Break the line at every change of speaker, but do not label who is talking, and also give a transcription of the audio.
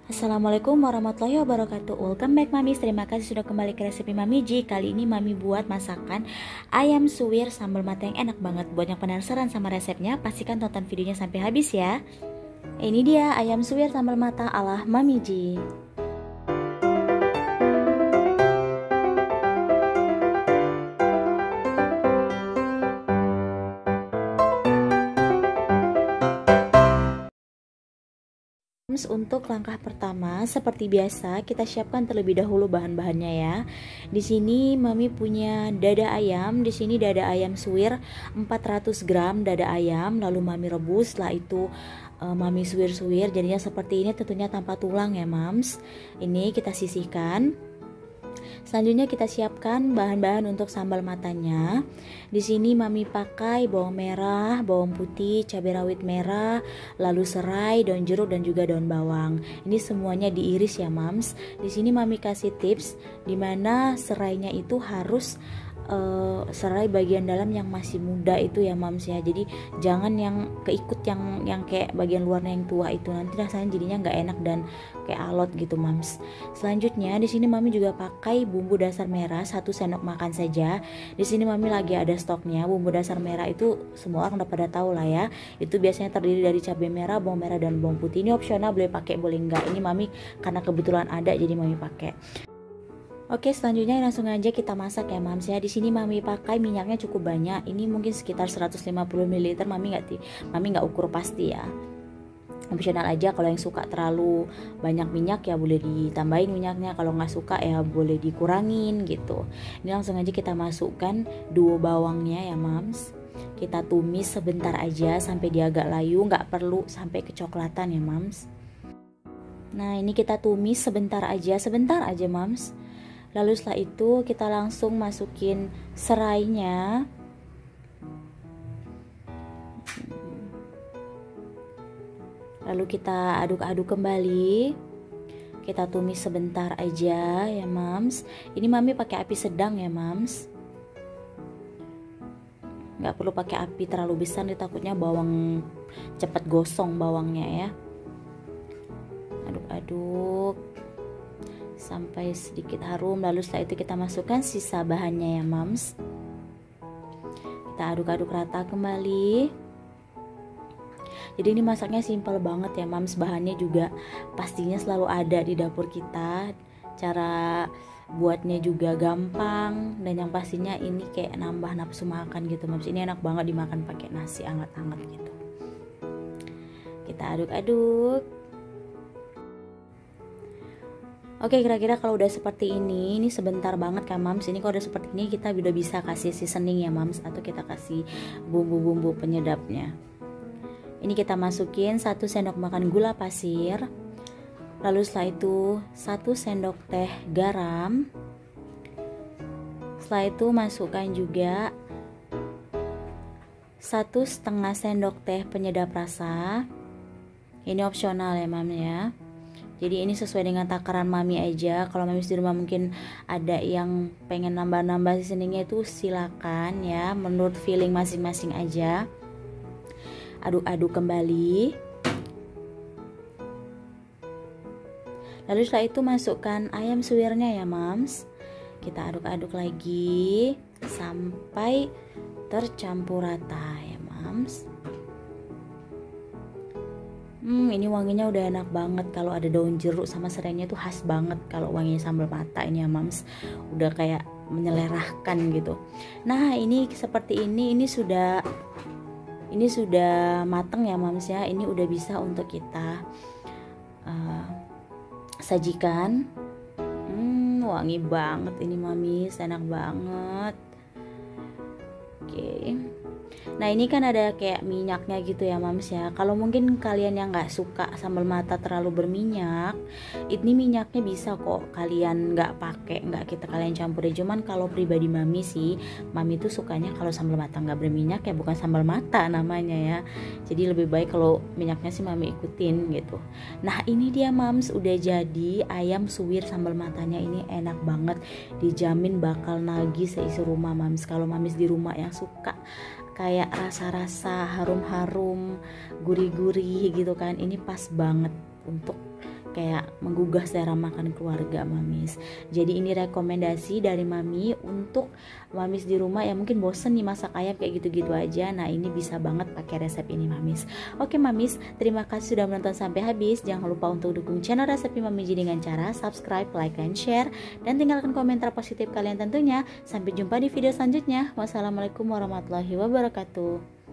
Assalamualaikum warahmatullahi wabarakatuh. Welcome back Mami. Terima kasih sudah kembali ke resep Mami Ji. Kali ini Mami buat masakan ayam suwir sambal mata yang enak banget. Buat yang penasaran sama resepnya, pastikan tonton videonya sampai habis ya. Ini dia ayam suwir sambal mata ala Mami Ji. Untuk langkah pertama, seperti biasa, kita siapkan terlebih dahulu bahan-bahannya ya. Di sini Mami punya dada ayam. Di sini dada ayam suwir 400 gram dada ayam. Lalu Mami rebus. Setelah itu Mami suwir-suwir. Jadinya seperti ini, tentunya tanpa tulang ya, Mams. Ini kita sisihkan. Selanjutnya kita siapkan bahan-bahan untuk sambal matanya. Di sini Mami pakai bawang merah, bawang putih, cabai rawit merah, lalu serai, daun jeruk dan juga daun bawang. Ini semuanya diiris ya, Mams. Di sini Mami kasih tips dimana serainya itu harus serai bagian dalam yang masih muda itu ya, Mams ya. Jadi jangan yang keikut yang kayak bagian luarnya yang tua itu, nanti rasanya jadinya nggak enak dan kayak alot gitu, Mams. Selanjutnya di sini Mami juga pakai bumbu dasar merah 1 sendok makan saja. Di sini Mami lagi ada stoknya. Bumbu dasar merah itu semua orang udah pada tahu lah ya. Itu biasanya terdiri dari cabai merah, bawang merah dan bawang putih. Ini opsional, boleh pakai boleh enggak. Ini Mami karena kebetulan ada jadi Mami pakai. Oke, selanjutnya langsung aja kita masak ya, Mams ya. Di sini Mami pakai minyaknya cukup banyak. Ini mungkin sekitar 150 ml. Mami nggak ukur pasti ya. Opsional aja, kalau yang suka terlalu banyak minyak ya boleh ditambahin minyaknya, kalau nggak suka ya boleh dikurangin gitu. Ini langsung aja kita masukkan duo bawangnya ya, Mams. Kita tumis sebentar aja sampai dia agak layu, nggak perlu sampai kecoklatan ya, Mams. Nah, ini kita tumis sebentar aja, Mams. Lalu setelah itu kita langsung masukin serainya. Lalu kita aduk-aduk kembali. Kita tumis sebentar aja ya, Mams. Ini Mami pakai api sedang ya, Mams. Nggak perlu pakai api terlalu besar, takutnya bawang cepat gosong bawangnya ya. Aduk-aduk sampai sedikit harum. Lalu setelah itu kita masukkan sisa bahannya ya, Mams. Kita aduk-aduk rata kembali. Jadi ini masaknya simpel banget ya, Mams. Bahannya juga pastinya selalu ada di dapur kita. Cara buatnya juga gampang, dan yang pastinya ini kayak nambah nafsu makan gitu, Mams. Ini enak banget dimakan pakai nasi anget-anget gitu. Kita aduk-aduk. Oke, kira-kira kalau udah seperti ini sebentar banget kan, Mams. Ini kalau udah seperti ini kita udah bisa kasih seasoning ya, Mams, atau kita kasih bumbu-bumbu penyedapnya. Ini kita masukin 1 sendok makan gula pasir. Lalu setelah itu 1 sendok teh garam. Setelah itu masukkan juga 1,5 sendok teh penyedap rasa. Ini opsional ya, Mams ya. Jadi ini sesuai dengan takaran Mami aja. Kalau Mami di rumah mungkin ada yang pengen nambah-nambah seasoningnya itu silakan ya, menurut feeling masing-masing aja. Aduk-aduk kembali. Lalu setelah itu masukkan ayam suwirnya ya, Mams. Kita aduk-aduk lagi sampai tercampur rata ya, Mams. Ini wanginya udah enak banget. Kalau ada daun jeruk sama serainya tuh khas banget kalau wanginya sambal mata ini ya, Mams. Udah kayak menyelerahkan gitu. Nah, ini seperti ini sudah mateng ya, Mams ya. Ini udah bisa untuk kita sajikan. Wangi banget ini, Mami, enak banget. Oke. Nah, ini kan ada kayak minyaknya gitu ya, Mams ya. Kalau mungkin kalian yang nggak suka sambal mata terlalu berminyak, ini minyaknya bisa kok kalian nggak pakai, kalian campurin. Cuman kalau pribadi Mami sih, Mami tuh sukanya kalau sambal mata nggak berminyak ya bukan sambal mata namanya ya. Jadi lebih baik kalau minyaknya sih Mami ikutin gitu. Nah, ini dia, Mams, udah jadi ayam suwir sambal matanya. Ini enak banget, dijamin bakal nagih seisi rumah, Mams. Kalau Mamis di rumah yang suka kayak rasa-rasa harum-harum, gurih-gurih gitu kan, ini pas banget untuk kayak menggugah selera makan keluarga mamis. Jadi ini rekomendasi dari mami untuk mamis di rumah yang mungkin bosen nih masak ayam kayak gitu-gitu aja. Nah ini bisa banget pakai resep ini mamis. Oke mamis, terima kasih sudah menonton sampai habis. Jangan lupa untuk dukung channel Resepi Mami Ji dengan cara subscribe, like, dan share, dan tinggalkan komentar positif kalian tentunya. Sampai jumpa di video selanjutnya. Wassalamualaikum warahmatullahi wabarakatuh.